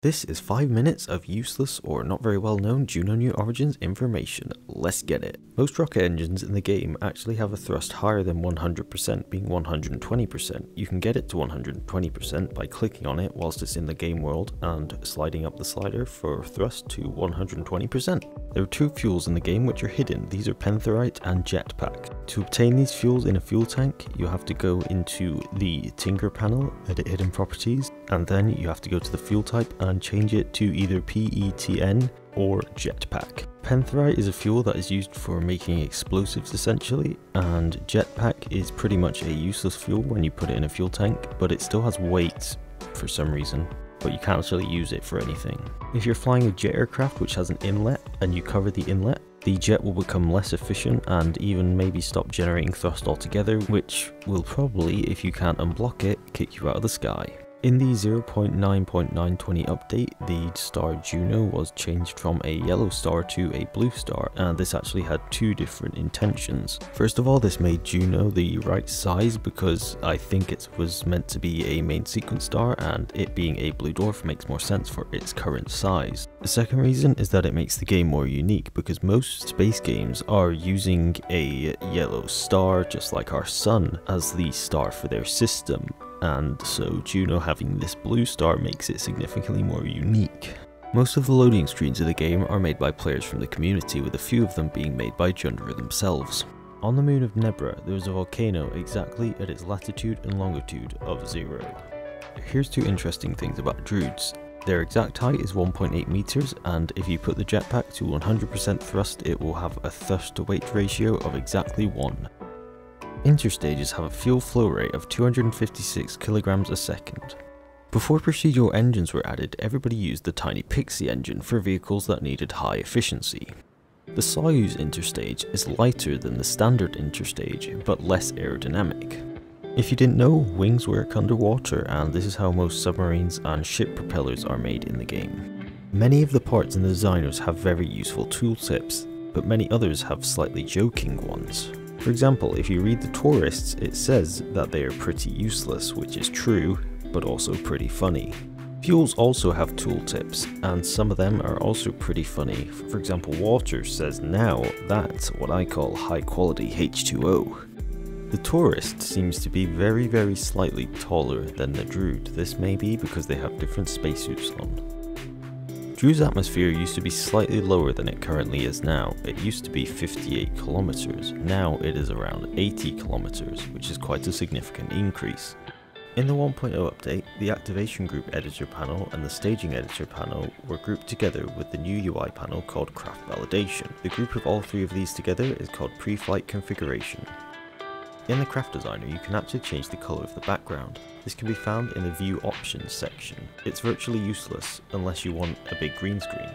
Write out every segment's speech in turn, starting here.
This is 5 minutes of useless or not very well known Juno NewOrigins information. Let's get it. Most rocket engines in the game actually have a thrust higher than 100%, being 120%. You can get it to 120% by clicking on it whilst it's in the game world and sliding up the slider for thrust to 120%. There are two fuels in the game which are hidden. These are pentherite and jetpack. To obtain these fuels in a fuel tank, you have to go into the Tinker panel, edit hidden properties, and then you have to go to the fuel type and change it to either PETN or jetpack. Pentherite is a fuel that is used for making explosives essentially, and jetpack is pretty much a useless fuel when you put it in a fuel tank, but it still has weight for some reason, but you can't actually use it for anything. If you're flying a jet aircraft which has an inlet and you cover the inlet, the jet will become less efficient and even maybe stop generating thrust altogether, which will probably, if you can't unblock it, kick you out of the sky. In the 0.9.920 update, the star Juno was changed from a yellow star to a blue star, and this actually had two different intentions. First of all, this made Juno the right size because I think it was meant to be a main sequence star, and it being a blue dwarf makes more sense for its current size. The second reason is that it makes the game more unique because most space games are using a yellow star, just like our sun, as the star for their system. And so Juno having this blue star makes it significantly more unique. Most of the loading screens of the game are made by players from the community, with a few of them being made by Juno themselves. On the moon of Nebra, there is a volcano exactly at its latitude and longitude of 0. Here's two interesting things about Druids. Their exact height is 1.8 meters, and if you put the jetpack to 100% thrust, it will have a thrust to weight ratio of exactly 1. Interstages have a fuel flow rate of 256 kilograms a second. Before procedural engines were added, everybody used the tiny Pixie engine for vehicles that needed high efficiency. The Soyuz interstage is lighter than the standard interstage, but less aerodynamic. If you didn't know, wings work underwater, and this is how most submarines and ship propellers are made in the game. Many of the parts and the designers have very useful tooltips, but many others have slightly joking ones. For example, if you read the tourists, it says that they are pretty useless, which is true, but also pretty funny. Fuels also have tooltips, and some of them are also pretty funny. For example, water says now that's what I call high quality H2O. The tourist seems to be very slightly taller than the Druid. This may be because they have different spacesuits on. Druid's atmosphere used to be slightly lower than it currently is now. It used to be 58 kilometers, now it is around 80 kilometers, which is quite a significant increase. In the 1.0 update, the Activation Group Editor panel and the Staging Editor panel were grouped together with the new UI panel called Craft Validation. The group of all three of these together is called Pre-Flight Configuration. In the Craft Designer, you can actually change the colour of the background. This can be found in the View Options section. It's virtually useless unless you want a big green screen.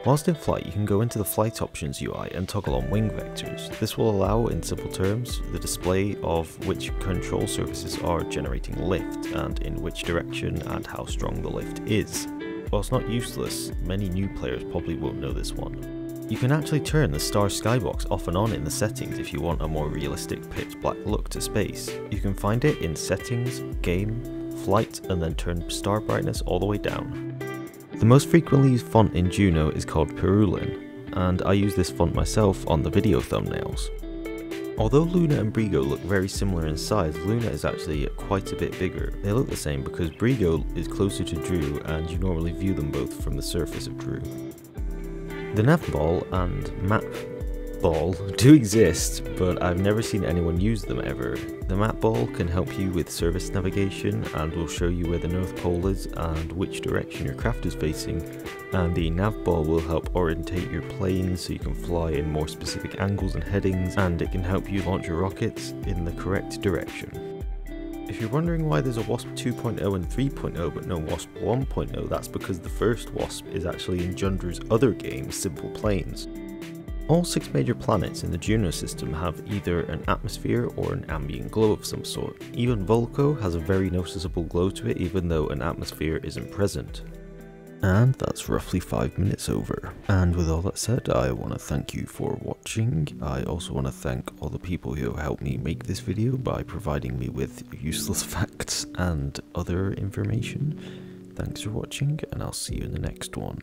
Whilst in flight, you can go into the Flight Options UI and toggle on wing vectors. This will allow, in simple terms, the display of which control surfaces are generating lift and in which direction and how strong the lift is. Whilst not useless, many new players probably won't know this one. You can actually turn the star skybox off and on in the settings if you want a more realistic pitch black look to space. You can find it in Settings, Game, Flight, and then turn star brightness all the way down. The most frequently used font in Juno is called Perulin, and I use this font myself on the video thumbnails. Although Luna and Brigo look very similar in size, Luna is actually quite a bit bigger. They look the same because Brigo is closer to Drew, and you normally view them both from the surface of Drew. The nav ball and map ball do exist, but I've never seen anyone use them ever. The map ball can help you with service navigation and will show you where the North Pole is and which direction your craft is facing, and the nav ball will help orientate your plane so you can fly in more specific angles and headings, and it can help you launch your rockets in the correct direction. If you're wondering why there's a WASP 2.0 and 3.0 but no WASP 1.0, that's because the first WASP is actually in Jundra's other game, Simple Planes. All 6 major planets in the Juno system have either an atmosphere or an ambient glow of some sort. Even Vulco has a very noticeable glow to it even though an atmosphere isn't present. And that's roughly 5 minutes over. And with all that said, I want to thank you for watching. I also want to thank all the people who helped me make this video by providing me with useless facts and other information. Thanks for watching, and I'll see you in the next one.